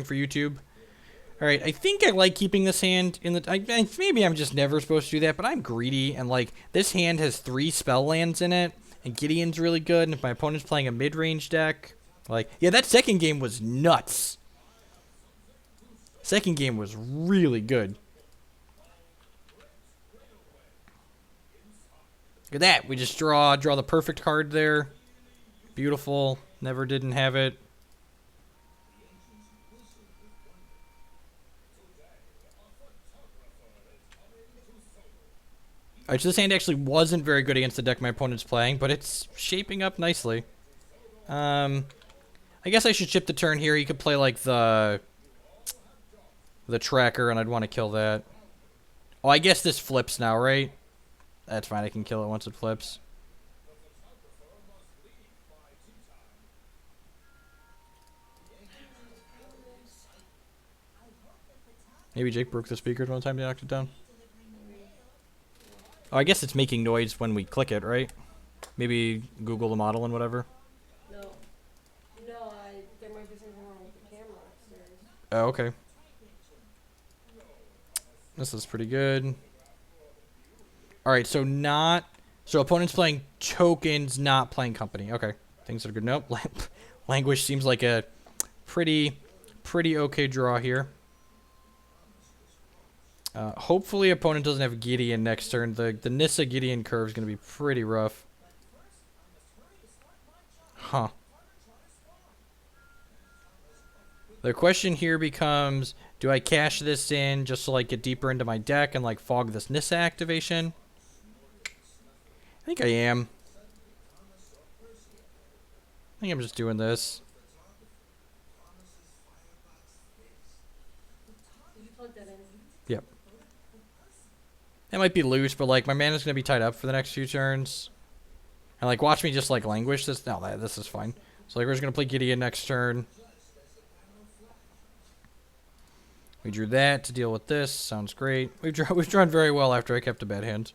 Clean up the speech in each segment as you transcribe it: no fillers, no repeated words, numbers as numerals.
for YouTube. All right, I think I like keeping this hand in the. Maybe I'm just never supposed to do that, but I'm greedy and like this hand has 3 spell lands in it, and Gideon's really good. And if my opponent's playing a mid-range deck, like yeah, that second game was nuts. Second game was really good. Look at that. We just draw the perfect card there. Beautiful. Never didn't have it. Alright, so this hand actually wasn't very good against the deck my opponent's playing, but it's shaping up nicely. I guess I should chip the turn here. He could play like the tracker, and I'd want to kill that. Oh, I guess this flips now, right? That's fine. I can kill it once it flips. Maybe Jake broke the speakers one time and knocked it down. Oh, I guess it's making noise when we click it, right? Maybe Google the model and whatever. No. No, there might be something wrong with the camera upstairs. Oh, okay. This is pretty good. Alright, so not... So opponent's playing tokens, not playing company. Okay. Things are good. Nope. Languish seems like a pretty okay draw here. Hopefully opponent doesn't have Gideon next turn. The Nissa Gideon curve is going to be pretty rough. Huh. The question here becomes, do I cash this in just to like get deeper into my deck and like fog this Nissa activation? I think I am. I think I'm just doing this. Did you plug that in? Yep. It might be loose, but like my mana's gonna be tied up for the next few turns. And like watch me just like languish this. No, this is fine. So like we're just gonna play Gideon next turn. We drew that to deal with this. Sounds great. We've drawn very well after I kept a bad hand.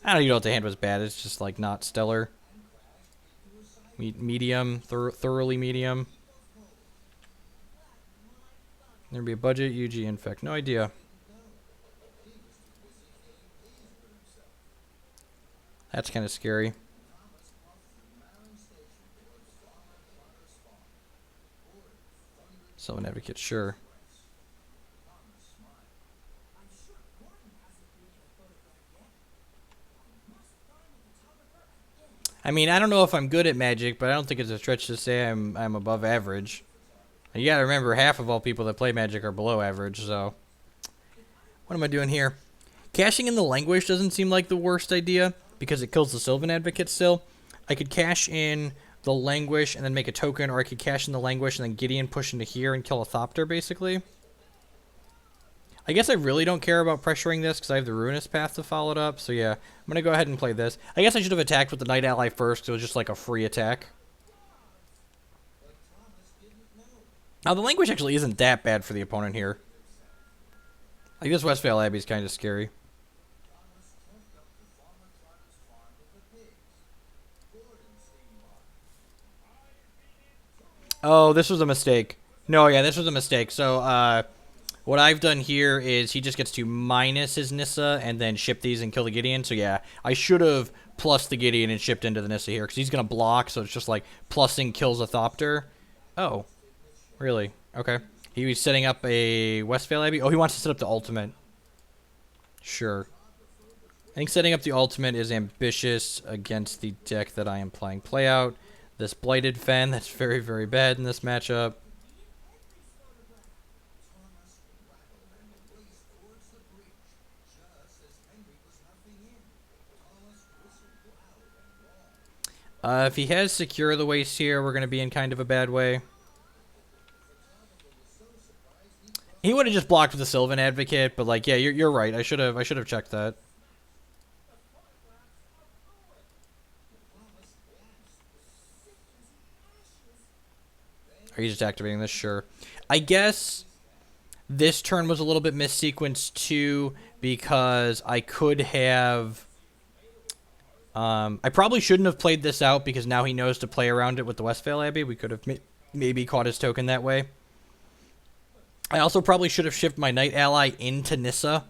I don't even know if the hand was bad. It's just like not stellar. Medium, thoroughly medium. There'd be a budget, UG, infect. No idea. That's kind of scary. Sylvan Advocate, sure. I mean, I don't know if I'm good at Magic, but I don't think it's a stretch to say I'm above average. You gotta remember, half of all people that play Magic are below average, so... What am I doing here? Cashing in the Languish doesn't seem like the worst idea, because it kills the Sylvan Advocate still. I could cash in the Languish and then make a token, or I could cash in the Languish and then Gideon push into here and kill a Thopter, basically. I guess I really don't care about pressuring this, because I have the Ruinous Path to follow it up, so yeah. I'm gonna go ahead and play this. I guess I should have attacked with the Knight Ally first, because it was just like a free attack. Now, the Languish actually isn't that bad for the opponent here. Like, this Westvale Abbey is kind of scary. Oh, this was a mistake. No, yeah, this was a mistake. So, what I've done here is he just gets to minus his Nissa and then ship these and kill the Gideon. So, yeah, I should have plus the Gideon and shipped into the Nissa here, because he's going to block, so it's just like plussing kills a Thopter. Oh, really? Okay. He was setting up a Westvale Abbey. Oh, he wants to set up the ultimate. Sure. I think setting up the ultimate is ambitious against the deck that I am playing. Play out this Blighted Fen. That's very, very bad in this matchup. If he has Secure the Waste here, we're going to be in kind of a bad way. He would have just blocked with the Sylvan Advocate, but like, yeah, you're right. I should have checked that. Are you just activating this? Sure. I guess this turn was a little bit missequenced too, because I could have... I probably shouldn't have played this out, because now he knows to play around it with the Westvale Abbey. We could have maybe caught his token that way. I also probably should have shipped my knight ally into Nissa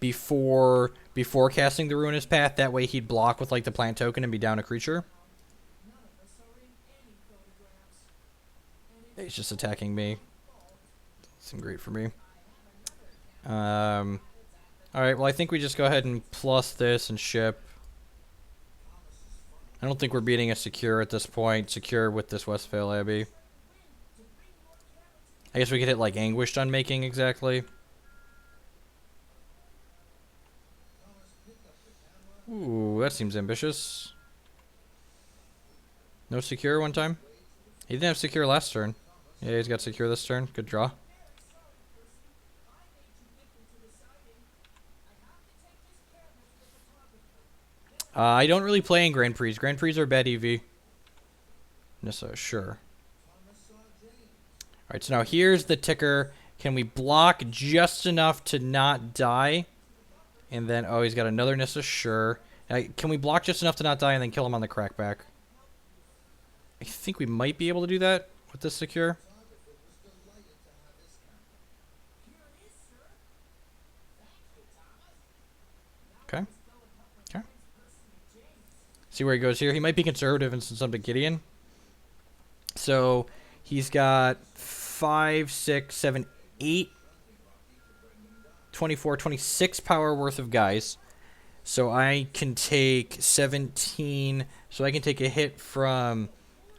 before casting the Ruinous Path. That way he'd block with like the plant token and be down a creature. He's just attacking me. Seemed great for me. Alright, well I think we just go ahead and plus this and ship. I don't think we're beating a secure at this point. Secure with this Westvale Abbey. I guess we could hit like Anguished Unmaking exactly. Ooh, that seems ambitious. No secure one time? He didn't have secure last turn. Yeah, he's got secure this turn. Good draw. I don't really play in Grand Prix. Grand Prix are bad EV. Nissa, sure. Alright, so now here's the ticker. Can we block just enough to not die? And then, oh, he's got another Nissa, sure. Can we block just enough to not die and then kill him on the crackback? I think we might be able to do that with this secure. Okay. Okay. See where he goes here. He might be conservative and send something to Gideon. So he's got 5, 6, 7, 8, 24, 26 power worth of guys. So I can take 17. So I can take a hit from...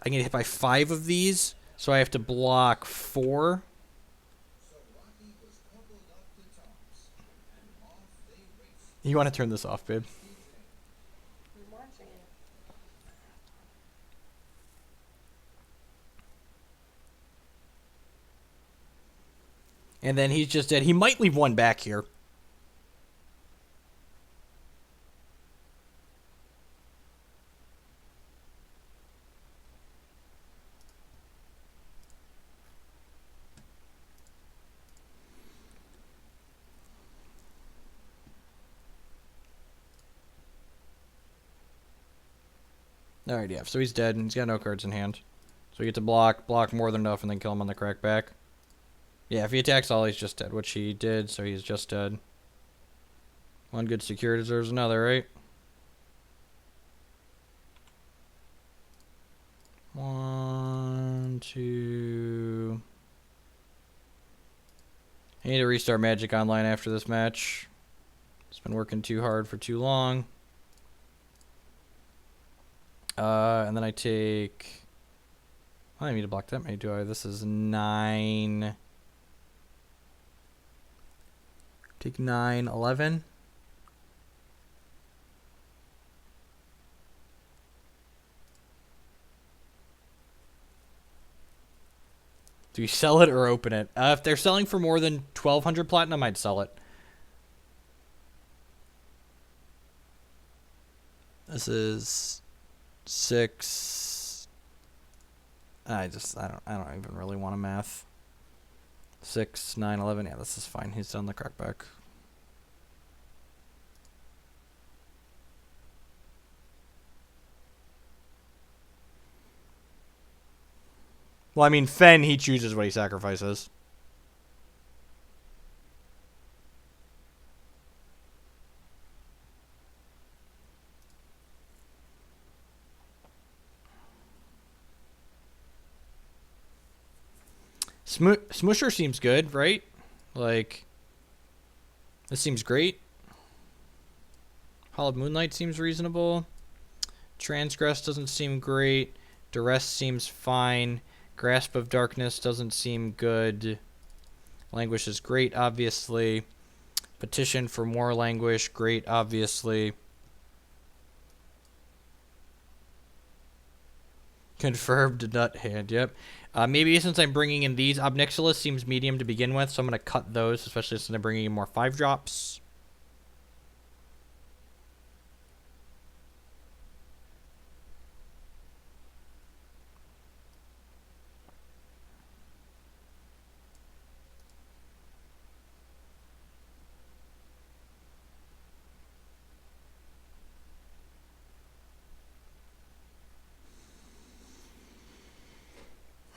I can get hit by 5 of these. So I have to block 4. You want to turn this off, babe? I'm watching it. And then he's just dead. He might leave one back here. Alright, yeah. So he's dead, and he's got no cards in hand. So we get to block more than enough, and then kill him on the crackback. Yeah, if he attacks all, he's just dead, which he did, so he's just dead. One good secure deserves another, right? 1, 2... I need to restart Magic Online after this match. It's been working too hard for too long. And then I take... I don't need to block that many, do I? This is 9... Take 9, 11. Do we sell it or open it? If they're selling for more than 1,200 platinum, I'd sell it. This is 6. I don't even really want to math. 6, 9, 11. Yeah, this is fine. He's done the crackback. Well, I mean, Fen, he chooses what he sacrifices. Smusher seems good, right? Like, this seems great. Hall of Moonlight seems reasonable. Transgress doesn't seem great. Duress seems fine. Grasp of Darkness doesn't seem good. Languish is great, obviously. Petition for more Languish, great, obviously. Confirmed nut hand, yep. Maybe since I'm bringing in these, Obnixilis seems medium to begin with, so I'm going to cut those, especially since I'm bringing in more 5-drops.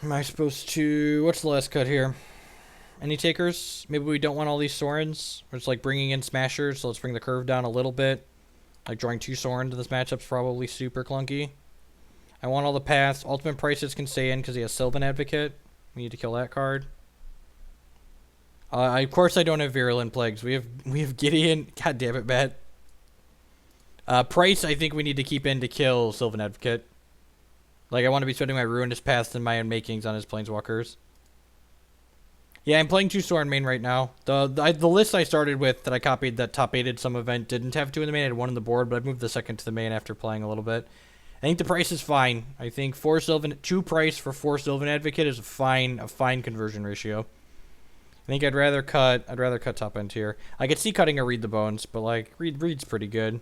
Am I supposed to... What's the last cut here? Any takers? Maybe we don't want all these Sorens. We're just like bringing in Smashers, so let's bring the curve down a little bit. Like drawing 2 Soren to this matchup's probably super clunky. I want all the paths. Ultimate Prices can stay in because he has Sylvan Advocate. We need to kill that card. Of course I don't have Virulent Plagues. We have Gideon. God damn it, Matt. Price I think we need to keep in to kill Sylvan Advocate. Like I want to be spending my Ruinous Paths and my Unmakings on his Planeswalkers. Yeah, I'm playing 2 Soren main right now. The list I started with that I copied that top 8'd some event didn't have 2 in the main. I had 1 on the board, but I moved the second to the main after playing a little bit. I think the price is fine. I think 4 Sylvan, 2 price for 4 Sylvan Advocate is a fine conversion ratio. I think I'd rather cut top end here. I could see cutting a Read the Bones, but like Read's pretty good.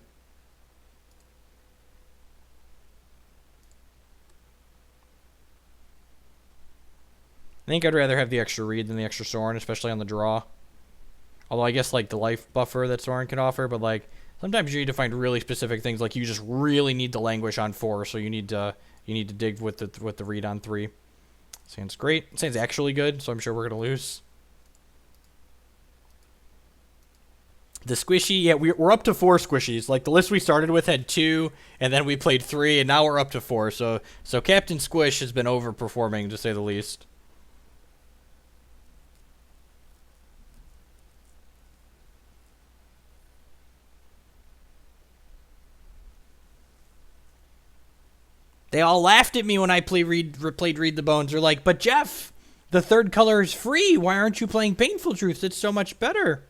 I think I'd rather have the extra Read than the extra Soren, especially on the draw. Although I guess like the life buffer that Soren can offer, but like sometimes you need to find really specific things. Like you just really need to languish on 4, so you need to dig with the Read on 3. Sounds great. Sounds actually good, so I'm sure we're gonna lose. The squishy, yeah, we're up to 4 squishies. Like the list we started with had 2, and then we played 3, and now we're up to 4. So Captain Squish has been overperforming, to say the least. They all laughed at me when I played Read the Bones. They're like, but Jeff, the 3rd color is free. Why aren't you playing Painful Truths? It's so much better.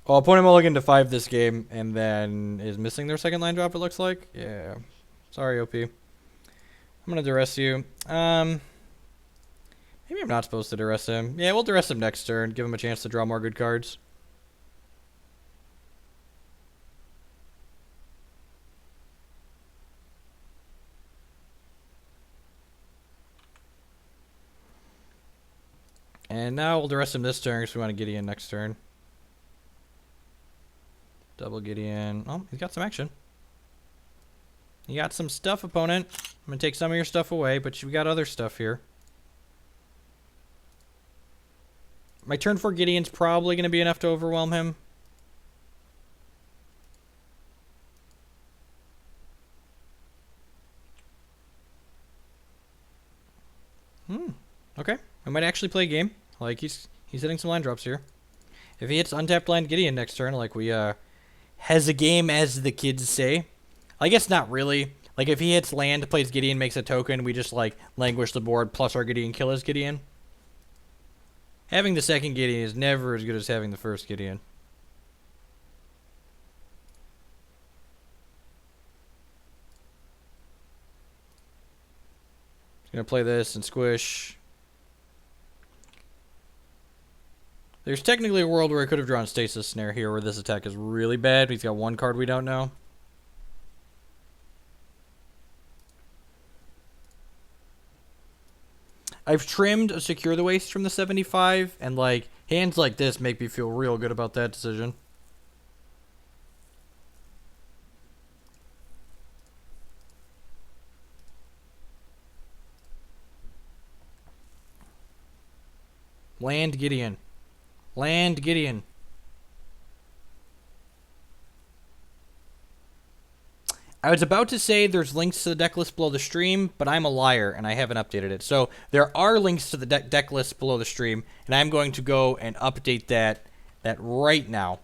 Well, opponent mulligan to 5 this game, and then is missing their second line drop, it looks like. Yeah. Sorry, OP. I'm going to duress you. Maybe I'm not supposed to duress him. Yeah, we'll duress him next turn. Give him a chance to draw more good cards. And now we'll duress him this turn because we want to Gideon next turn. Double Gideon. Oh, he's got some action. You got some stuff, opponent. I'm going to take some of your stuff away, but you got other stuff here. My turn 4 Gideon's probably going to be enough to overwhelm him. Okay. I might actually play a game. Like, he's hitting some line drops here. If he hits untapped land Gideon next turn, like we, has a game, as the kids say. I guess not really. Like, if he hits land, plays Gideon, makes a token, we just, like, languish the board, plus our Gideon kill his Gideon. Having the second Gideon is never as good as having the first Gideon. He's going to play this and squish. There's technically a world where I could have drawn Stasis Snare here where this attack is really bad. He's got 1 card we don't know. I've trimmed a Secure the Waste from the 75, and like hands like this make me feel real good about that decision. Land Gideon. Land Gideon. I was about to say there's links to the deck list below the stream, but I'm a liar and I haven't updated it. So there are links to the deck list below the stream, and I'm going to go and update that right now.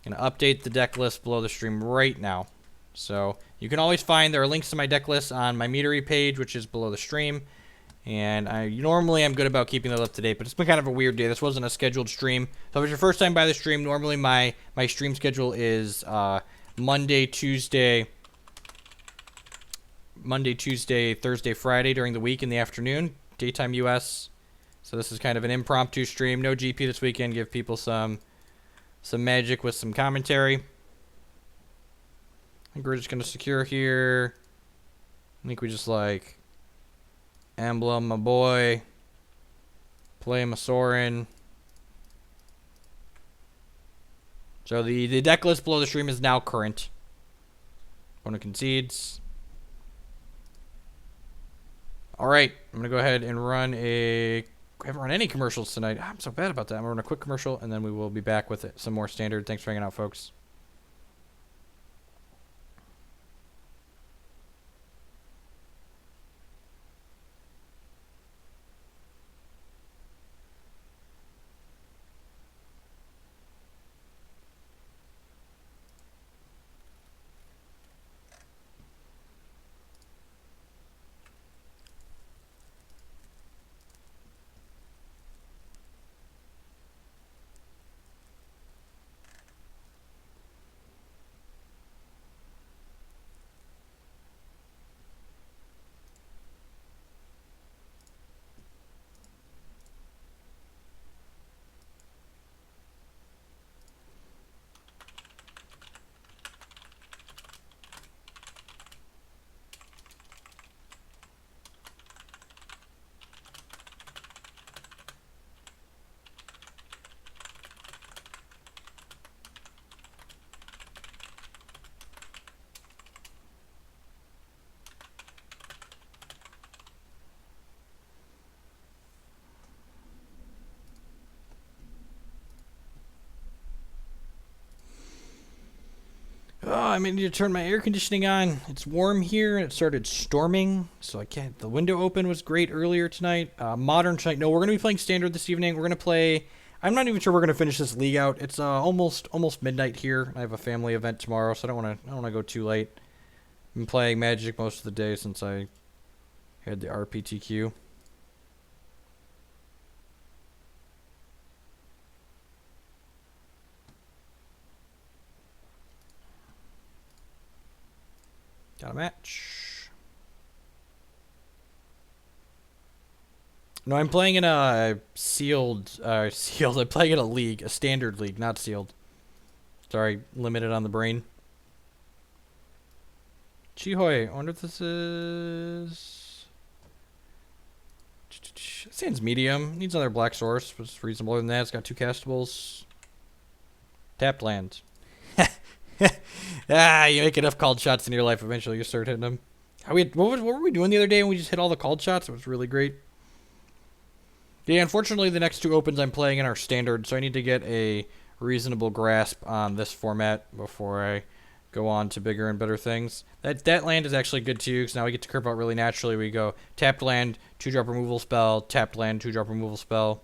I'm going to update the deck list below the stream right now. So you can always find, there are links to my deck list on my Meadery page, which is below the stream. And normally I'm good about keeping that up to date, but it's been kind of a weird day. This wasn't a scheduled stream. So if it's your first time by the stream, normally my stream schedule is Monday, Tuesday, Thursday, Friday during the week in the afternoon, daytime US. So this is kind of an impromptu stream. No GP this weekend. Give people some magic with some commentary. I think we're just going to secure here. I think we just like emblem my boy, play my Soren, So the deck list below the stream is now current. Opponent concedes. All right, I'm gonna go ahead and run a. I haven't run any commercials tonight. I'm so bad about that. I'm gonna run a quick commercial, and then we will be back with some more standard. Thanks for hanging out, folks. Oh, I need to turn my air conditioning on. It's warm here, and it started storming, so I can't. The window open was great earlier tonight. Modern tonight. No, we're gonna be playing standard this evening. We're gonna play. I'm not even sure we're gonna finish this league out. It's almost midnight here. I have a family event tomorrow, so I don't wanna go too late. I've been playing Magic most of the day since I had the RPTQ. Got a match. No, I'm playing in a sealed. I'm playing in a league, a standard league, not sealed. Sorry, limited on the brain. Chihoy, I wonder if this is. Sands medium. Needs another black source, but it's reasonable than that. It's got 2 castables. Tapped land. You make enough called shots in your life, eventually you start hitting them. What were we doing the other day when we just hit all the called shots? It was really great. Yeah, unfortunately the next 2 opens I'm playing in are standard, so I need to get a reasonable grasp on this format before I go on to bigger and better things. That land is actually good too, because now we get to curve out really naturally. We go tapped land, 2-drop removal spell, tapped land, 2-drop removal spell.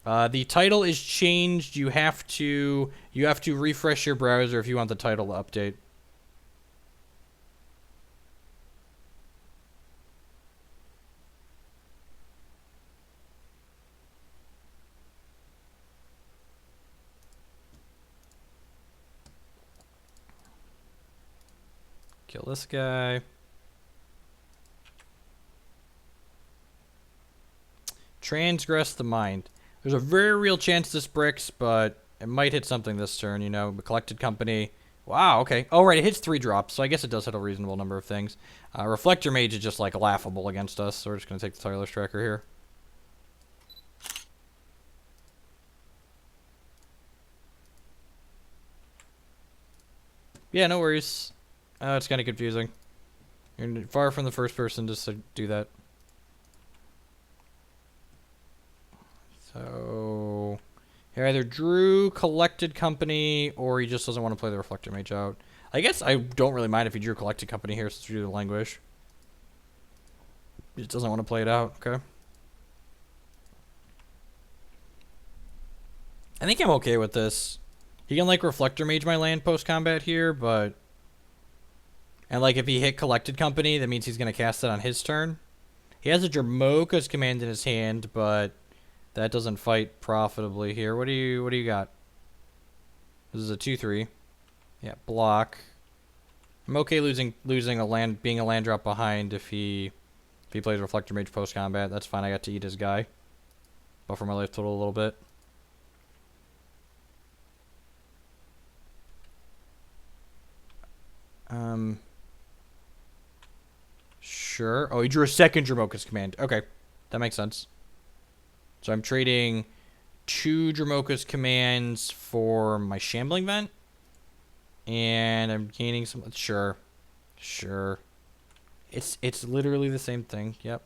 The title is changed. You have to refresh your browser if you want the title to update. Kill this guy. Transgress the mind. There's a very real chance this bricks, but it might hit something this turn, you know. Collected Company. Wow, okay. Oh, right, it hits 3 drops, so I guess it does hit a reasonable number of things. Reflector Mage is just, like, laughable against us, so we're just going to take the Tireless Tracker here. Yeah, no worries. It's kind of confusing. You're far from the first person to do that. So he either drew Collected Company or he just doesn't want to play the Reflector Mage out. I guess I don't really mind if he drew Collected Company here since we drew the Languish. He just doesn't want to play it out. Okay. I think I'm okay with this. He can like Reflector Mage my land post combat here, but and like if he hit Collected Company, that means he's gonna cast it on his turn. He has a Dromoka's Command in his hand, but that doesn't fight profitably here. What do you got? This is a 2/3. Yeah, block. I'm okay losing a land, being a land drop behind if he plays Reflector Mage post combat. That's fine. I got to eat his guy. Buffer my life total a little bit. Sure. Oh, he drew a second Dromoka's Command. Okay, that makes sense. So I'm trading 2 Dromoka's commands for my Shambling Vent. And I'm gaining some... Sure. Sure. It's literally the same thing. Yep.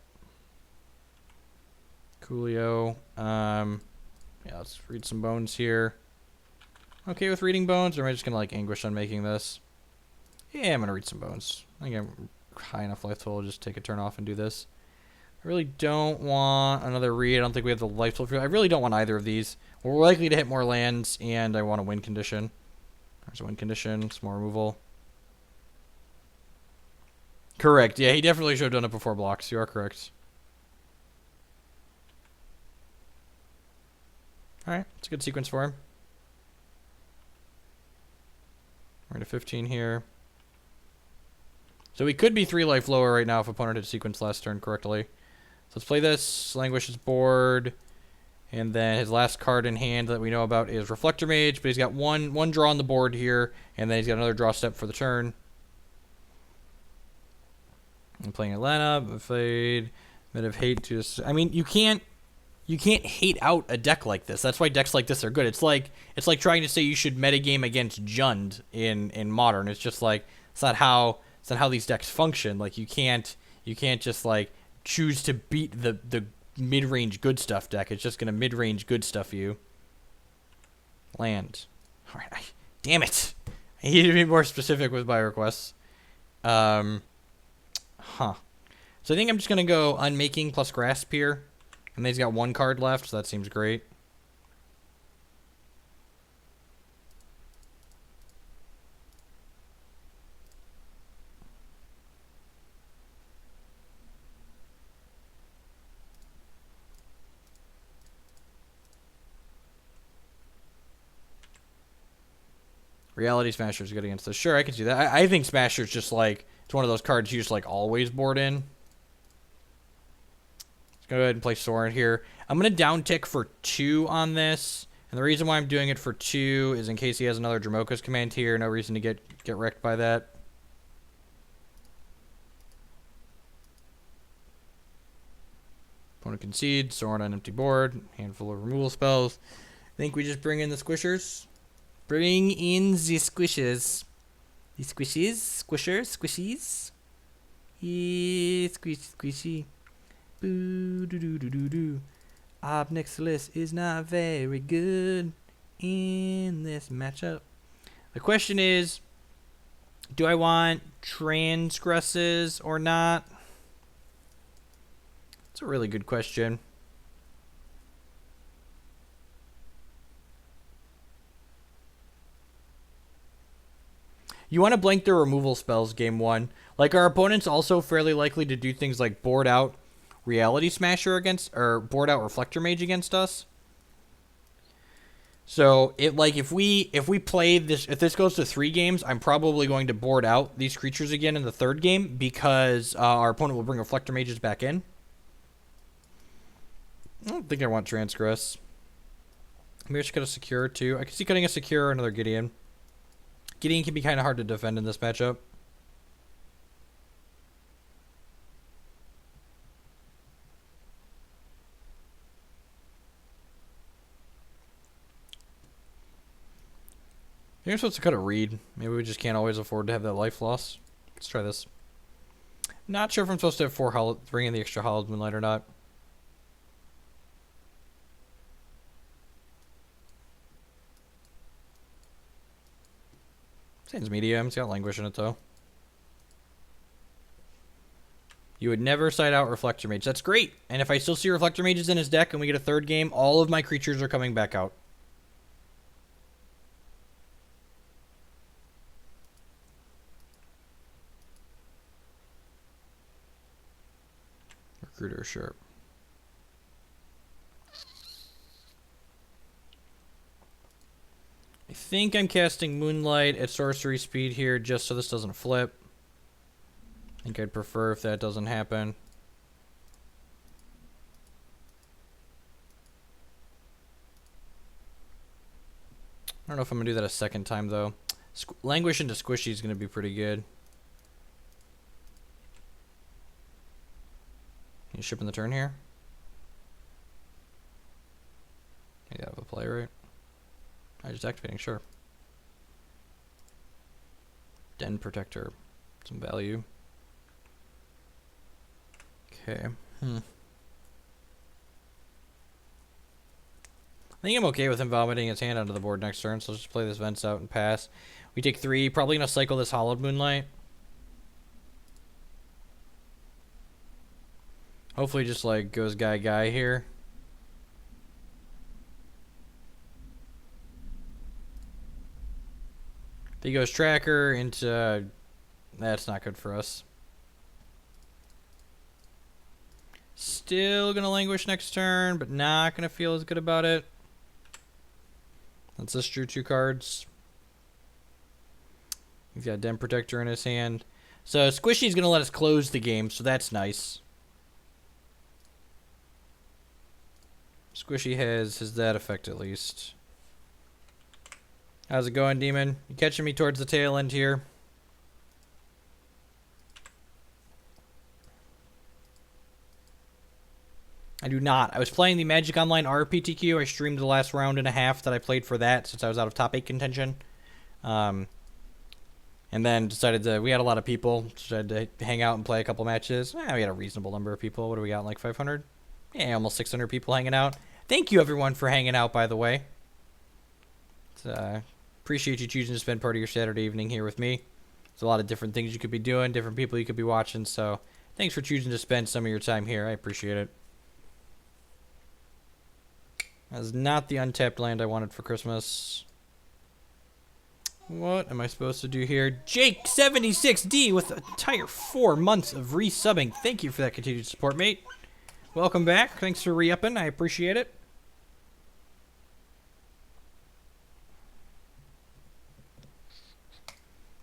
Coolio. Yeah, let's read some bones here. Okay with reading bones, or am I just gonna like anguish on making this? Yeah, I'm gonna read some bones. I think I'm high enough life total to just take a turn off and do this. I really don't want another read. I don't think we have the life total for. I really don't want either of these. We're likely to hit more lands, and I want a win condition. There's a win condition. Some more removal. Correct. Yeah, he definitely should have done it before blocks. You are correct. Alright, it's a good sequence for him. We're at a 15 here. So we could be 3 life lower right now if opponent had sequenced last turn correctly. So let's play this. Languish his board. And then his last card in hand that we know about is Reflector Mage. But he's got one draw on the board here. And then he's got another draw step for the turn. I'm playing Atlanta. Fade. Bit of hate to... I mean, you can't hate out a deck like this. That's why decks like this are good. It's like trying to say you should metagame against Jund in Modern. It's just like it's not how these decks function. Like you can't just like choose to beat the mid-range good stuff deck. It's just gonna mid-range good stuff you. Land. All right. Damn it. I need to be more specific with my requests. So I think I'm just gonna go Unmaking plus Grasp here. And then he's got 1 card left, so that seems great. Reality Smasher's good against this. Sure, I can see that. I think Smasher's just like, it's one of those cards you just like always board in. Go ahead and play Sorin here. I'm going to down tick for 2 on this. And the reason why I'm doing it for 2 is in case he has another Dromoka's command here. No reason to get wrecked by that. Opponent concedes. Sorin on empty board. Handful of removal spells. I think we just bring in the squishers. Bring in the squishes. The squishes. Squishers. Squishies. Yeah, squishy. Squishy. Boo doo doo doo doo doo. Ob Nixilis is not very good in this matchup. The question is, do I want transgresses or not? It's a really good question. You want to blank their removal spells game 1. Like our opponent's also fairly likely to do things like board out Reality Smasher against, or board out Reflector Mage against us. So if we play this, if this goes to 3 games, I'm probably going to board out these creatures again in the 3rd game because our opponent will bring Reflector Mages back in. I don't think I want Transgress. Maybe I should cut a Secure too. I can see cutting a Secure or another Gideon. Gideon can be kind of hard to defend in this matchup. You're supposed to cut a read. Maybe we just can't always afford to have that life loss. Let's try this. Not sure if I'm supposed to have bring in the extra Hallowed Moonlight or not. Seems medium. It's got Languish in it though. You would never side out Reflector Mage. That's great. And if I still see Reflector Mages in his deck and we get a 3rd game, all of my creatures are coming back out. Recruiter, sure. I think I'm casting Moonlight at sorcery speed here just so this doesn't flip. I think I'd prefer if that doesn't happen. I don't know if I'm going to do that a 2nd time though. Languish into Squishy is going to be pretty good. You shipping the turn here? Yeah, play, right? I just activating, sure. Den Protector. Some value. Okay. I think I'm okay with him vomiting his hand onto the board next turn, so let's just play this Vents out and pass. We take 3. Probably going to cycle this Hollowed Moonlight. Hopefully just, like, goes guy here. If he goes Tracker into... that's not good for us. Still going to languish next turn, but not going to feel as good about it. Let's just drew 2 cards. He's got Den Protector in his hand. So Squishy's going to let us close the game, so that's nice. Squishy has that effect at least. How's it going, Demon? You catching me towards the tail end here? I do not. I was playing the Magic Online RPTQ. I streamed the last round and a half that I played for that since I was out of top 8 contention. And then decided to... we had a lot of people. Decided to hang out and play a couple matches. We had a reasonable number of people. What do we got, like 500? Yeah, almost 600 people hanging out. Thank you, everyone, for hanging out, by the way. Appreciate you choosing to spend part of your Saturday evening here with me. There's a lot of different things you could be doing, different people you could be watching, so thanks for choosing to spend some of your time here. I appreciate it. That is not the untapped land I wanted for Christmas. What am I supposed to do here? Jake76D with an entire 4 months of resubbing. Thank you for that continued support, mate. Welcome back. Thanks for re-upping. I appreciate it.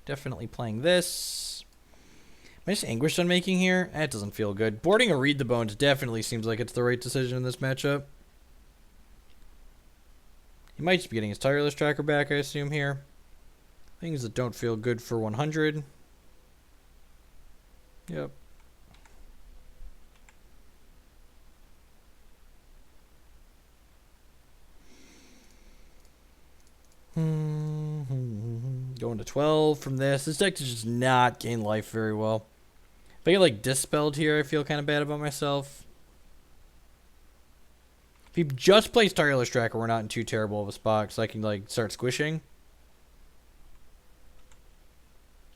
Definitely playing this. Am I just anguished on making here? That doesn't feel good. Boarding a Read the Bones definitely seems like it's the right decision in this matchup. He might just be getting his Tireless Tracker back, I assume, here. Things that don't feel good for 100. Yep. Going to 12 from this. This deck does just not gain life very well. If I get, like, Dispelled here, I feel kind of bad about myself. If he just plays Tireless Tracker, we're not in too terrible of a spot, so I can, like, start squishing.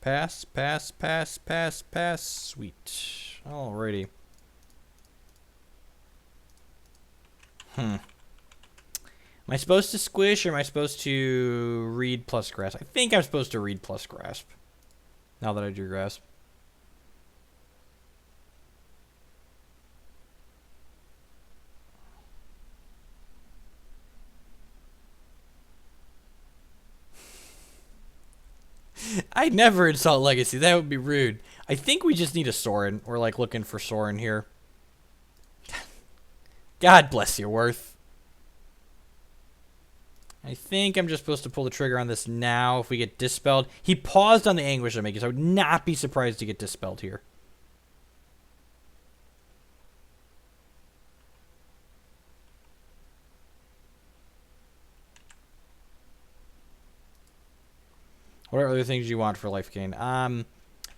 Pass, pass, pass, pass, pass. Sweet. Alrighty. Am I supposed to squish, or am I supposed to read plus grasp? I think I'm supposed to read plus grasp. Now that I drew grasp. I'd never insult Legacy. That would be rude. I think we just need a Sorin. We're like looking for Sorin here. God bless your worth. I think I'm just supposed to pull the trigger on this now if we get Dispelled. He paused on the Anguish I'm making, so I would not be surprised to get Dispelled here. What are other things you want for life gain?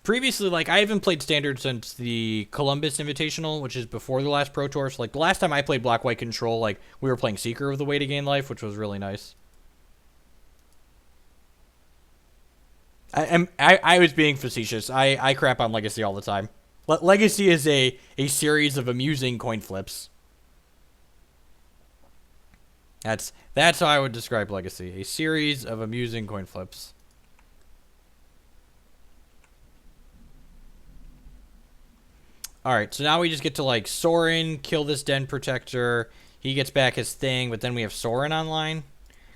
Previously, like, I haven't played Standard since the Columbus Invitational, which is before the last Pro Tour. So, like, the last time I played Black-White Control, like, we were playing Seeker of the Way to gain life, which was really nice. I was being facetious. I crap on Legacy all the time. Legacy is a series of amusing coin flips. That's how I would describe Legacy. A series of amusing coin flips. Alright, so now we just get to, like, Sorin, kill this Den Protector. He gets back his thing, but then we have Sorin online.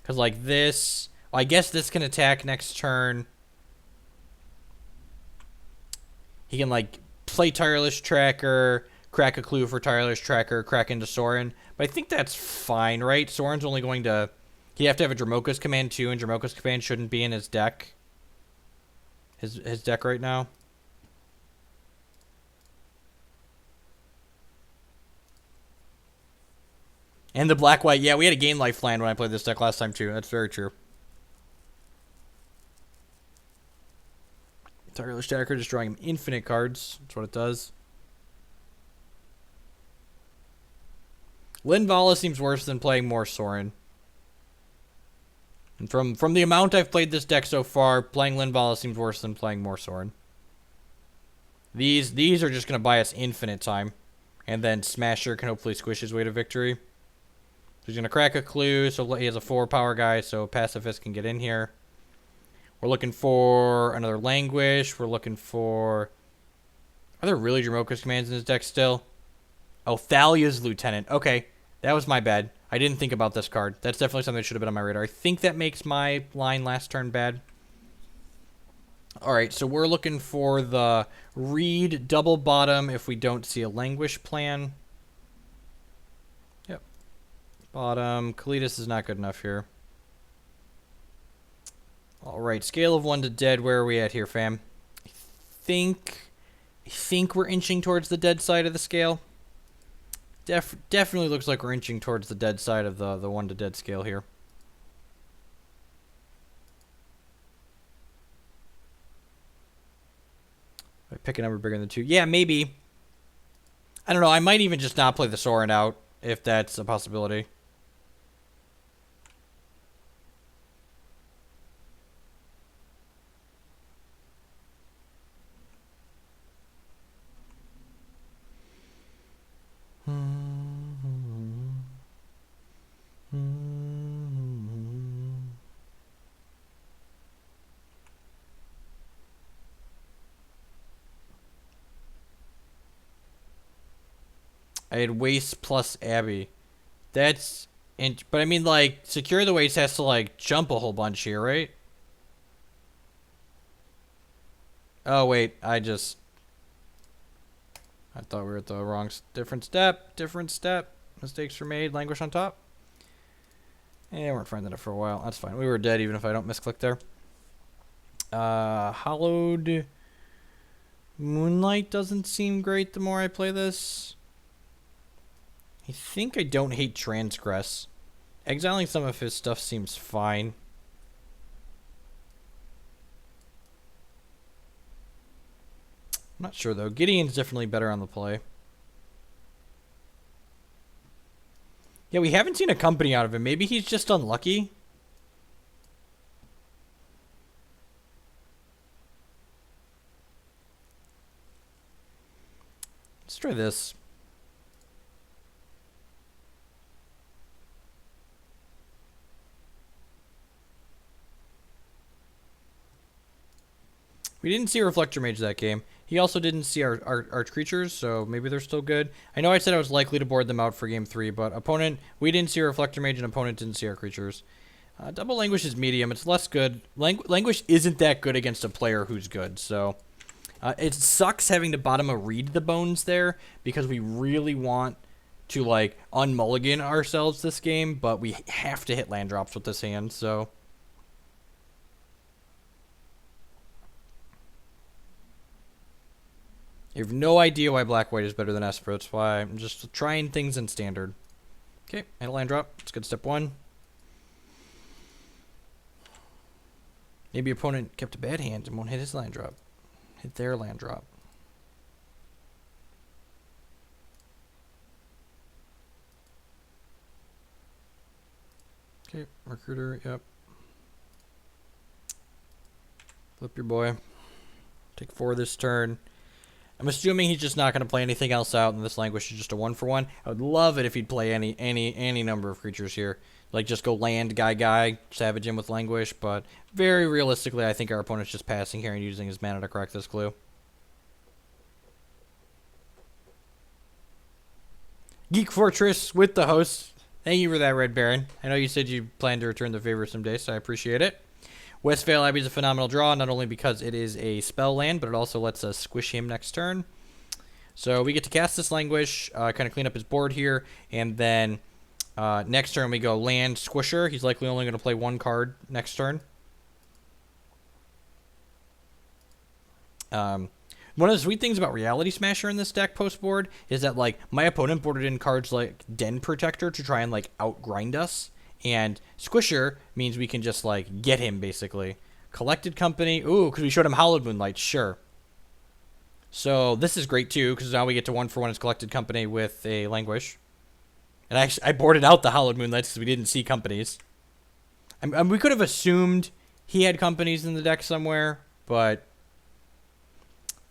Because, like, this... well, I guess this can attack next turn. He can, like, play Tireless Tracker, crack a clue for Tireless Tracker, crack into Sorin. But I think that's fine, right? Sorin's only going to... he'd have to have a Dromoka's Command too, and Dromoka's Command shouldn't be in his deck. His deck right now. And the black-white. Yeah, we had a gain life land when I played this deck last time, too. That's very true. Tireless Jacker just drawing him infinite cards. That's what it does. Linvala seems worse than playing more Sorin. And from the amount I've played this deck so far, playing Linvala seems worse than playing more Sorin. These are just going to buy us infinite time. And then Smasher can hopefully squish his way to victory. So he's going to crack a clue, so he has a 4-power guy, so Pacifist can get in here. We're looking for another Languish. We're looking for... Are there really Dromoka's commands in his deck still? Oh, Thalia's Lieutenant. Okay, that was my bad. I didn't think about this card. That's definitely something that should have been on my radar. I think that makes my line last turn bad. Alright, so we're looking for the Reed double bottom if we don't see a Languish plan. Yep. Bottom. Kalitas is not good enough here. Alright, scale of 1 to dead. Where are we at here, fam? I think we're inching towards the dead side of the scale. Definitely looks like we're inching towards the dead side of the 1 to dead scale here. I pick a number bigger than 2. Yeah, maybe. I don't know. I might even just not play the Sorin out, if that's a possibility. I had Waste plus Abby. That's... But I mean, like, Secure the Waste has to, like, jump a whole bunch here, right? Oh, wait. I thought we were at the wrong... Different step. Mistakes were made. Languish on top. Yeah, we weren't finding it for a while. That's fine. We were dead even if I don't misclick there. Hollowed Moonlight doesn't seem great the more I play this. I think I don't hate Transgress. Exiling some of his stuff seems fine. I'm not sure, though. Gideon's definitely better on the play. Yeah, we haven't seen a company out of him. Maybe he's just unlucky. Let's try this. We didn't see Reflector Mage that game. He also didn't see our Arch Creatures, so maybe they're still good. I know I said I was likely to board them out for game 3, but opponent, we didn't see Reflector Mage and opponent didn't see our creatures. Double Languish is medium. It's less good. Languish isn't that good against a player who's good, so... it sucks having to bottom a Read the Bones there, because we really want to, like, unmulligan ourselves this game, but we have to hit land drops with this hand, so... You have no idea why Black-White is better than Esper. That's why I'm just trying things in Standard. Okay, hit a land drop. That's good step 1. Maybe opponent kept a bad hand and won't hit his land drop. Hit their land drop. Okay, Recruiter, yep. Flip your boy. Take 4 this turn. I'm assuming he's just not going to play anything else out, and this Languish is just a 1-for-1. I would love it if he'd play any number of creatures here. Like, just go land, guy, savage him with Languish, but very realistically, I think our opponent's just passing here and using his mana to crack this clue. Geek Fortress with the host. Thank you for that, Red Baron. I know you said you plan to return the favor someday, so I appreciate it. Westvale Abbey is a phenomenal draw, not only because it is a spell land, but it also lets us squish him next turn. So we get to cast this Languish, kind of clean up his board here, and then next turn we go land Squisher. He's likely only going to play 1 card next turn. One of the sweet things about Reality Smasher in this deck post board is that like my opponent boarded in cards like Den Protector to try and like outgrind us, and Squisher means we can just like get him basically. Collected Company, ooh, because we showed him Hallowed Moonlight, sure. So this is great too, because now we get to 1-for-1 his Collected Company with a Languish. And I boarded out the Hallowed Moonlights because we didn't see companies. We could have assumed he had companies in the deck somewhere, but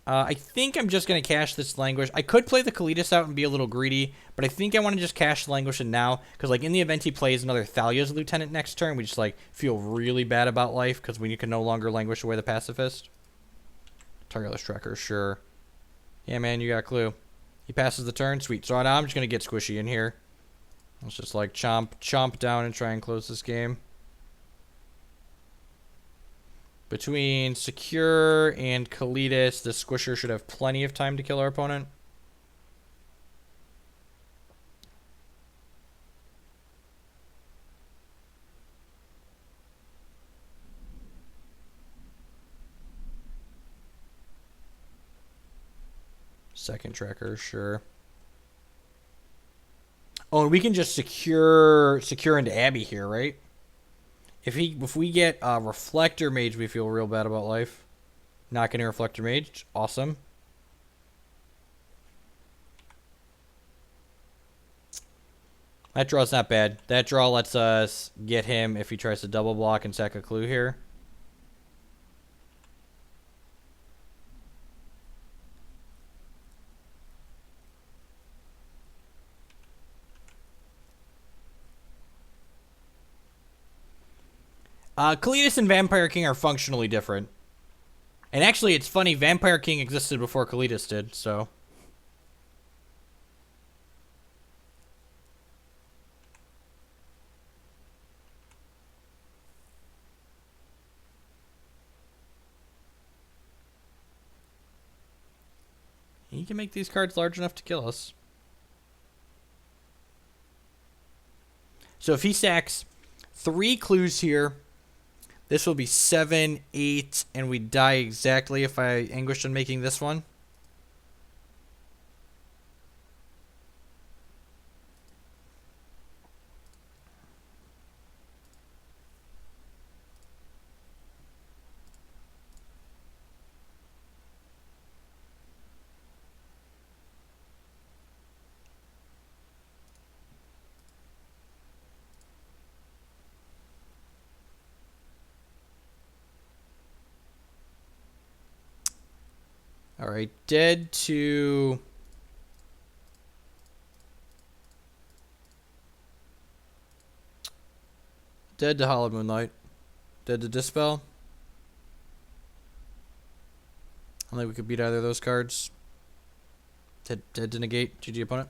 I think I'm just going to cash this Languish. I could play the Kalitas out and be a little greedy, but I think I want to just cash the Languish in now, because like in the event he plays another Thalia's Lieutenant next turn, we just like feel really bad about life because we can no longer Languish away the Pacifist. Targetless Tracker, sure. Yeah, man, you got a clue. He passes the turn, sweet. So now I'm just going to get Squishy in here. Let's just like chomp down and try and close this game. Between Secure and Kalitas, the Squisher should have plenty of time to kill our opponent. Second tracker, sure. Oh, and we can just secure into Abby here, right? If we get Reflector Mage, we feel real bad about life. Not getting Reflector Mage, awesome. That draw's not bad. That draw lets us get him if he tries to double block and sack a clue here. Kalitas and Vampire King are functionally different. And actually, it's funny, Vampire King existed before Kalitas did, so. He can make these cards large enough to kill us. So if he sacks 3 clues here, this will be 7, 8, and we die exactly if I anguished on making this one. All right, dead to Hallowed Moonlight. Dead to Dispel. I don't think we could beat either of those cards. Dead to negate. GG opponent.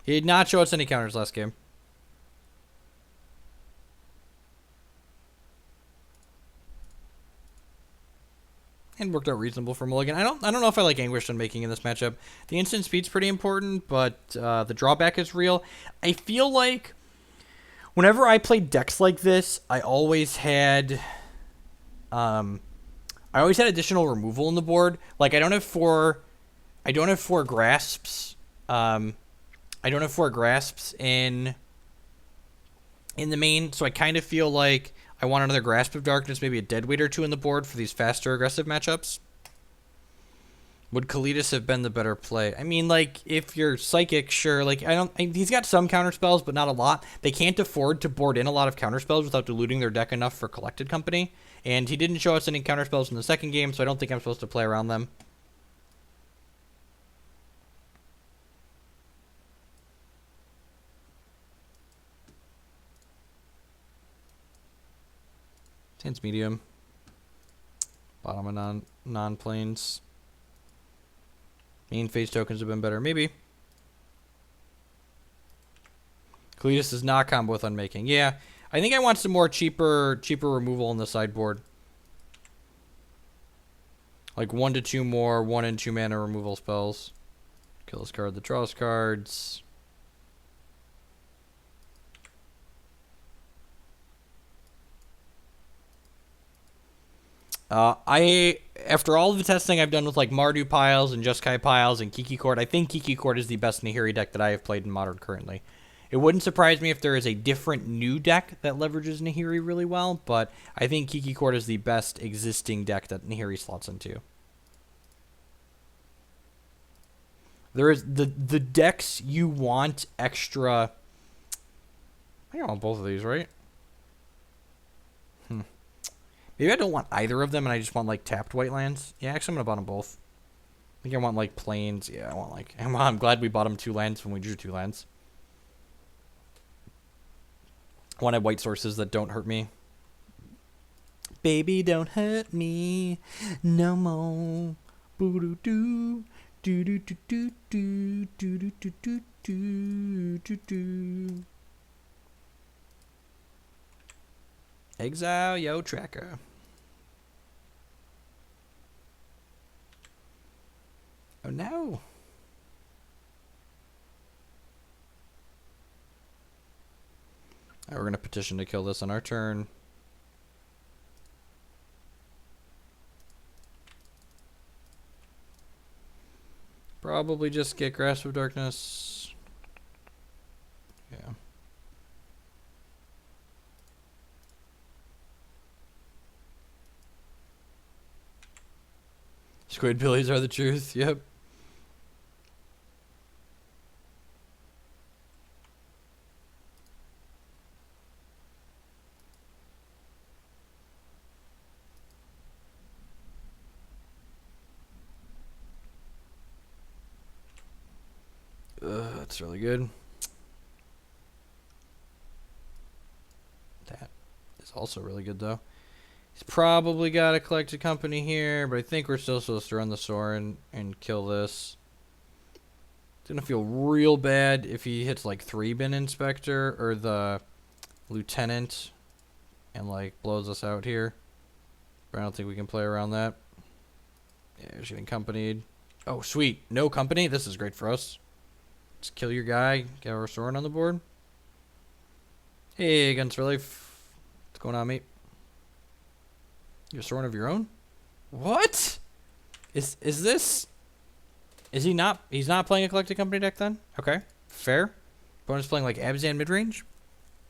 He did not show us any counters last game. And worked out reasonable for Mulligan. I don't know if I like Anguished on making in this matchup. The instant speed's pretty important, but the drawback is real. I feel like whenever I played decks like this, I always had additional removal in the board. Like I don't have four grasps. I don't have 4 grasps in the main, so I kind of feel like I want another Grasp of Darkness, maybe a Deadweight or 2 in the board for these faster aggressive matchups. Would Kalitas have been the better play? I mean, like, if you're Psychic, sure. Like, he's got some counterspells, but not a lot. They can't afford to board in a lot of counterspells without diluting their deck enough for Collected Company. And he didn't show us any counterspells in the second game, so I don't think I'm supposed to play around them. Stands medium. Bottom of non-planes. Main phase tokens have been better. Maybe. Kalitas does not combo with Unmaking. Yeah. I think I want some more cheaper removal on the sideboard. Like 1 to 2 more 1 and 2 mana removal spells. Kill this card that draws cards. After all of the testing I've done with like Mardu piles and Jeskai piles and Kiki Court, I think Kiki Court is the best Nahiri deck that I have played in Modern currently. It wouldn't surprise me if there is a different new deck that leverages Nahiri really well, but I think Kiki Court is the best existing deck that Nahiri slots into. There is the decks you want extra. I think I want both of these, right? Maybe I don't want either of them, and I just want like tapped white lands. Yeah, actually, I'm gonna buy them both. I think I want like plains. Yeah, I want like. I'm glad we bought them 2 lands when we drew 2 lands. I wanted white sources that don't hurt me. Baby, don't hurt me no more. Boo doo doo. Do do do do do do do do do do do. Exile yo tracker. Oh no. Alright, we're gonna petition to kill this on our turn. Probably just get Grasp of Darkness. Yeah. Squidbillies are the truth. Yep. That's really good. That is also really good, though. He's probably got a collected company here, but I think we're still supposed to run the Sorin and kill this. It's gonna feel real bad if he hits like 3-bin Inspector or the Lieutenant and like blows us out here. But I don't think we can play around that. Yeah, he's getting companied. Oh, sweet. No company? This is great for us. Just kill your guy, get our Sorin on the board. Hey, Guns for Life. What's going on, mate? You have a Sorin of your own? What? Is this... Is he not... He's not playing a collected company deck then? Okay. Fair. Opponent's playing like Abzan midrange.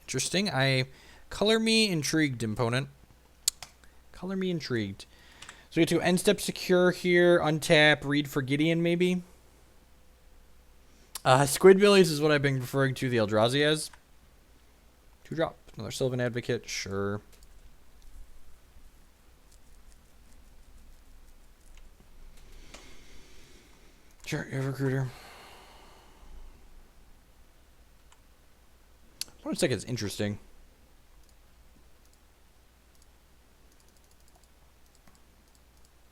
Interesting. Color me intrigued, opponent. Color me intrigued. So we get to end step secure here. Untap. Read for Gideon, maybe. Squidbillies is what I've been referring to the Eldrazi as. 2-drop. Another Sylvan Advocate. Sure. Sure, you have a Recruiter. One second is interesting.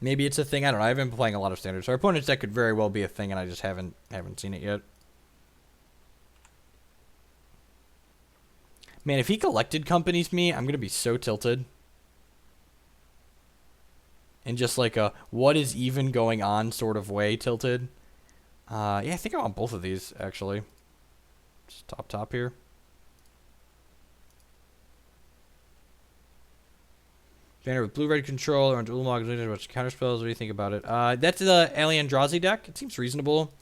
Maybe it's a thing. I don't know. I've been playing a lot of standards. So our opponent's deck could very well be a thing, and I just haven't seen it yet. Man, if he collected companies me, I'm gonna be so tilted. In just like a what is even going on sort of way tilted. Yeah, I think I want both of these actually. Just top here. Banner with blue-red control, orange Ulamog, a bunch of counterspells. What do you think about it? That's the Aliandrazi deck. It seems reasonable.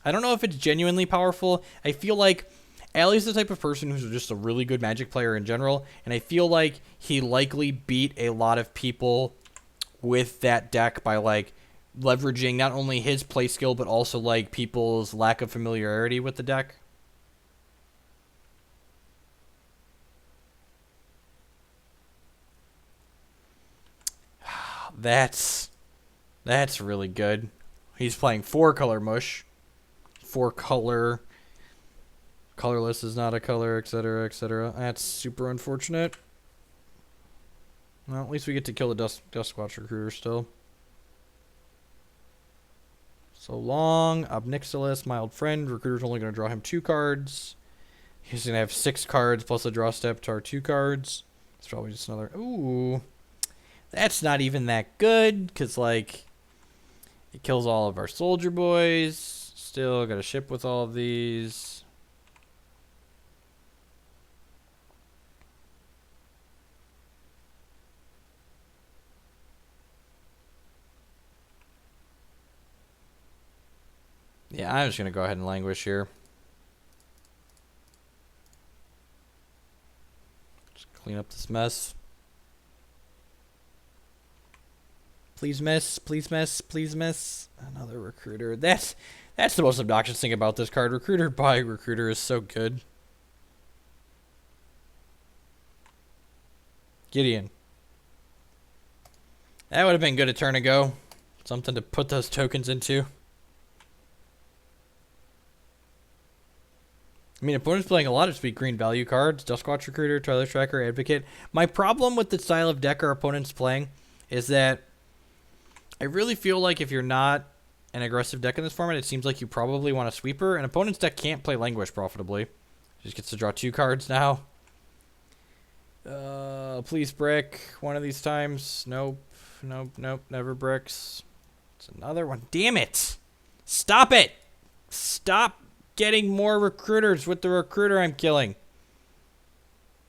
I don't know if it's genuinely powerful. I feel like Ali's the type of person who's just a really good Magic player in general, and I feel like he likely beat a lot of people with that deck by like leveraging not only his play skill but also like people's lack of familiarity with the deck. That's really good. He's playing 4-color mush. 4-color. Colorless is not a color, etc., etc. That's super unfortunate. Well, at least we get to kill the Duskwatch Recruiter still. So long. Obnixilis, Mild Friend. Recruiter's only going to draw him 2 cards. He's going to have 6 cards plus a draw step to our 2 cards. It's probably just another... Ooh. That's not even that good, because, like, it kills all of our soldier boys. Still got to ship with all of these. Yeah, I'm just going to go ahead and languish here. Just clean up this mess. Please miss, please miss, please miss. Another recruiter. That's the most obnoxious thing about this card. Recruiter by recruiter is so good. Gideon. That would have been good a turn ago. Something to put those tokens into. I mean, opponents playing a lot of sweet green value cards. Duskwatch Recruiter, Trailer Tracker, Advocate. My problem with the style of deck our opponents playing is that I really feel like if you're not an aggressive deck in this format, it seems like you probably want a sweeper. An opponent's deck can't play Languish profitably. Just gets to draw 2 cards now. Please brick one of these times. Nope. Nope. Nope. Never bricks. It's another one. Damn it. Stop it. Stop getting more recruiters with the recruiter I'm killing.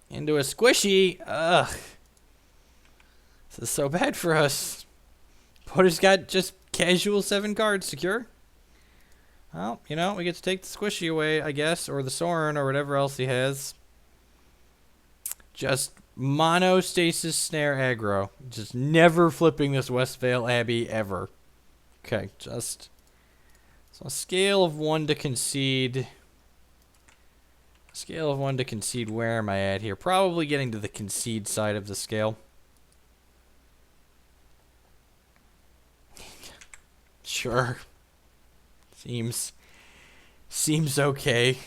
Into a squishy. Ugh. This is so bad for us. Potter's got just casual 7 cards secure. Well, you know, we get to take the squishy away, I guess, or the Sorin, or whatever else he has. Just mono stasis snare aggro. Just never flipping this Westvale Abbey ever. Okay, just so a scale of 1 to concede. Scale of 1 to concede. Where am I at here? Probably getting to the concede side of the scale. Sure. Seems okay.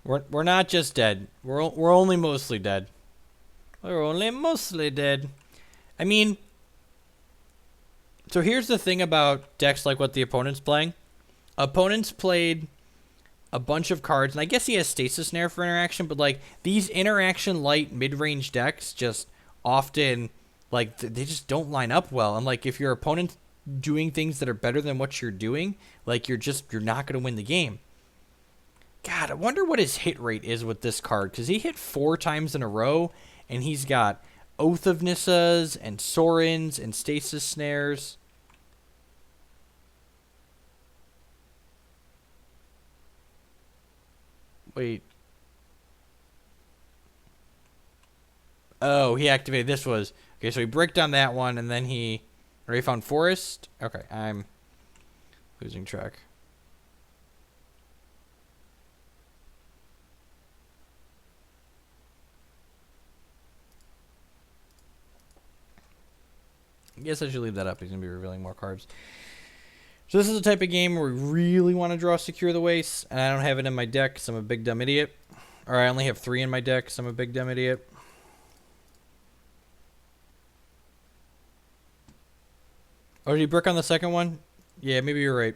We're not just dead. We're only mostly dead. We're only mostly dead. I mean, so here's the thing about decks like what the opponent's playing. Opponents played a bunch of cards, and I guess he has Stasis Snare for interaction, but like these interaction light mid-range decks just often, like, they just don't line up well. And like if your opponent's doing things that are better than what you're doing, like you're not going to win the game. God, I wonder what his hit rate is with this card, because he hit 4 times in a row, and he's got Oath of Nissas and Sorins and Stasis Snares. Wait. Oh, he activated this was... Okay, so he bricked on that one, and then he... Or he found Forest? Okay, I'm losing track. I guess I should leave that up. He's going to be revealing more cards. So this is the type of game where we really want to draw Secure the Waste, and I don't have it in my deck because I'm a big dumb idiot. Or I only have 3 in my deck because I'm a big dumb idiot. Oh, did he brick on the second one? Yeah, maybe you're right.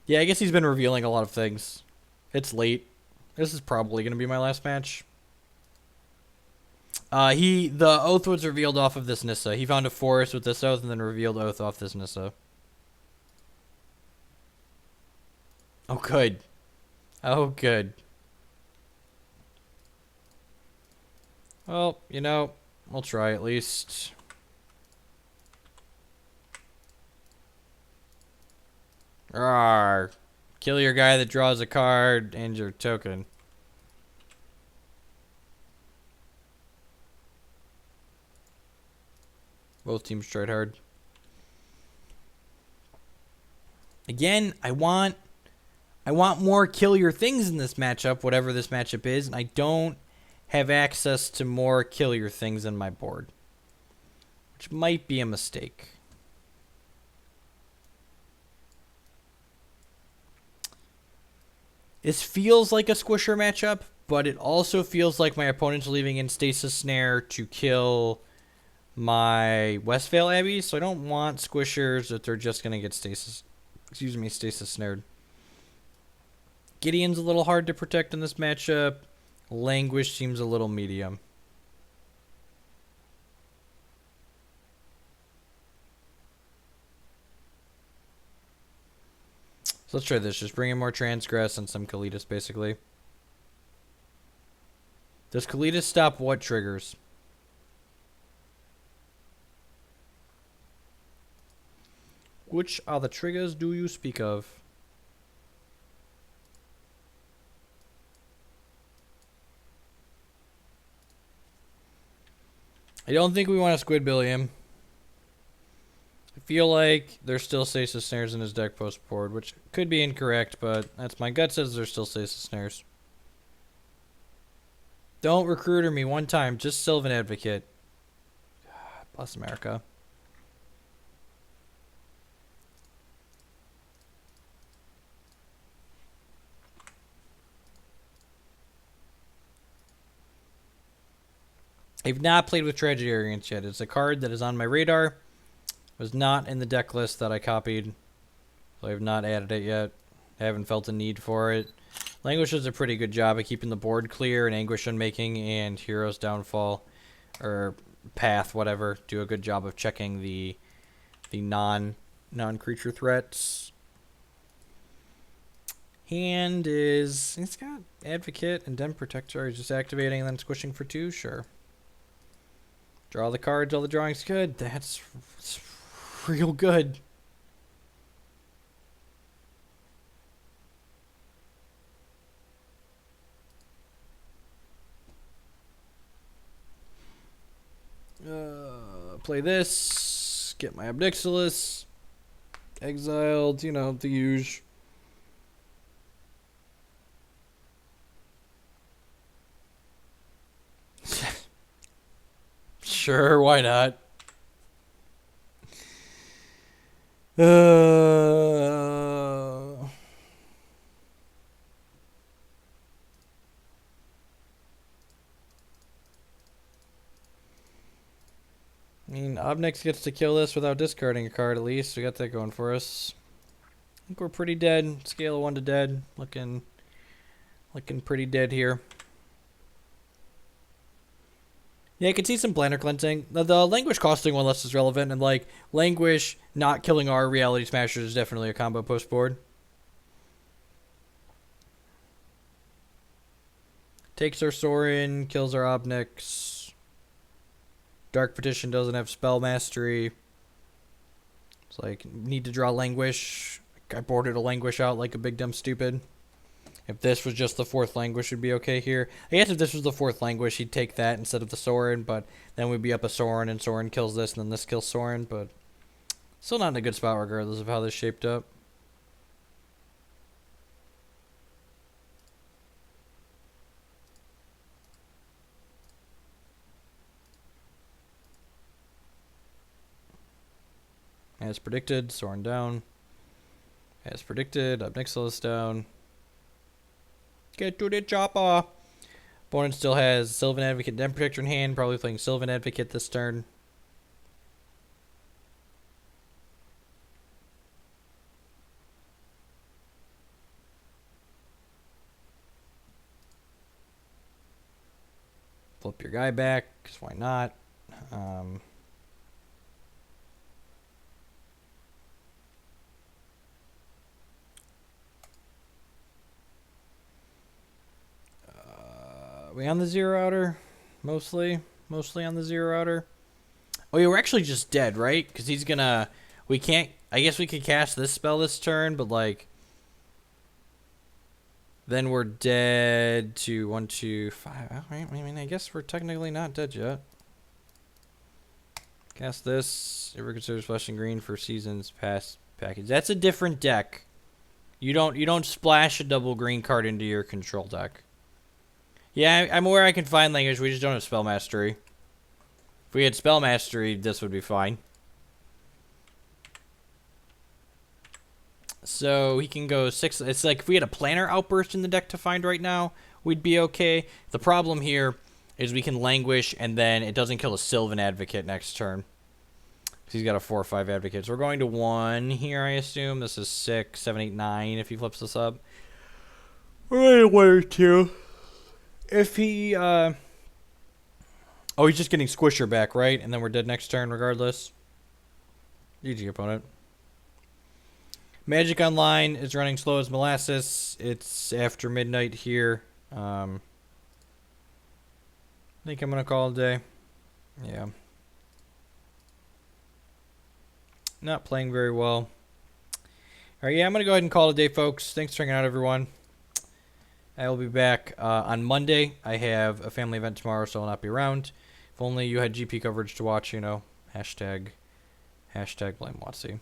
Yeah, I guess he's been revealing a lot of things. It's late. This is probably going to be my last match. The Oath was revealed off of this Nissa. He found a forest with this Oath and then revealed Oath off this Nissa. Oh, good. Oh, good. Well, you know, we'll try at least. Rawr. Kill your guy that draws a card and your token. Both teams tried hard. Again, I want more kill your things in this matchup, whatever this matchup is, and I don't have access to more kill your things in my board, which might be a mistake. This feels like a squisher matchup, but it also feels like my opponent's leaving in Stasis Snare to kill my Westvale Abbey, so I don't want squishers that they're just going to get stasis snared. Gideon's a little hard to protect in this matchup. Languish seems a little medium. So let's try this. Just bring in more Transgress and some Kalitas, basically. Does Kalitas stop what triggers? Which are the triggers do you speak of? I don't think we want to Squidbillion. I feel like there's still Stasis Snares in his deck post-board, which could be incorrect, but that's my gut says there's still Stasis Snares. Don't recruiter me one time, just Sylvan Advocate. Bless America. I've not played with Tragedy Arrogance yet. It's a card that is on my radar. Was not in the deck list that I copied, so I have not added it yet. I haven't felt a need for it. Languish does a pretty good job of keeping the board clear, and Anguish Unmaking and Hero's Downfall, or Path, whatever, do a good job of checking the non-creature threats. Hand is, it's got Advocate and Den Protector. He's just activating and then squishing for 2, sure. Draw the cards, all the drawing's good. That's real good. Play this. Get my Obnixilis. Exiled, you know, the usual. Sure, why not? I mean, Obnix gets to kill this without discarding a card at least. We got that going for us. I think we're pretty dead. Scale of 1 to dead. Looking pretty dead here. Yeah, I could see some Planner Cleansing. The Languish costing one less is relevant, and like Languish not killing our Reality Smashers is definitely a combo post board. Takes our Sorin, kills our Obnix. Dark Petition doesn't have Spell Mastery. It's like, need to draw Languish. I boarded a Languish out like a big dumb stupid. If this was just the 4th Languish, would be okay here. I guess if this was the 4th Languish, he'd take that instead of the Sorin, but then we'd be up a Sorin, and Sorin kills this, and then this kills Sorin, but still not in a good spot regardless of how this shaped up. As predicted, Sorin down. As predicted, Obnixilis down. Get to the chopper. Opponent still has Sylvan Advocate, Den Protector in hand. Probably playing Sylvan Advocate this turn. Flip your guy back, because why not? We on the 0 outer? Mostly on the 0 outer. Oh yeah, we're actually just dead, right? Because he's gonna... We can't... I guess we could cast this spell this turn, but like... Then we're dead to 1, 2, 5. Alright, I mean, I guess we're technically not dead yet. Cast this. Ever considers flashing green for seasons past package. That's a different deck. You don't splash a double green card into your control deck. Yeah, I'm aware I can find language. We just don't have Spell Mastery. If we had Spell Mastery, this would be fine. So he can go 6. It's like if we had a Planner Outburst in the deck to find right now, we'd be okay. The problem here is we can Languish, and then it doesn't kill a Sylvan Advocate next turn. Because he's got a 4 or 5 Advocate. So we're going to 1 here, I assume. This is 6, 7, 8, 9 if he flips this up. We're going to 1 or 2. If he, oh, he's just getting Squisher back, right? And then we're dead next turn regardless. GG, opponent. Magic Online is running slow as molasses. It's after midnight here. I think I'm going to call it a day. Yeah. Not playing very well. All right, yeah, I'm going to go ahead and call it a day, folks. Thanks for hanging out, everyone. I will be back on Monday. I have a family event tomorrow, so I'll not be around. If only you had GP coverage to watch, you know. Hashtag blame Watsy.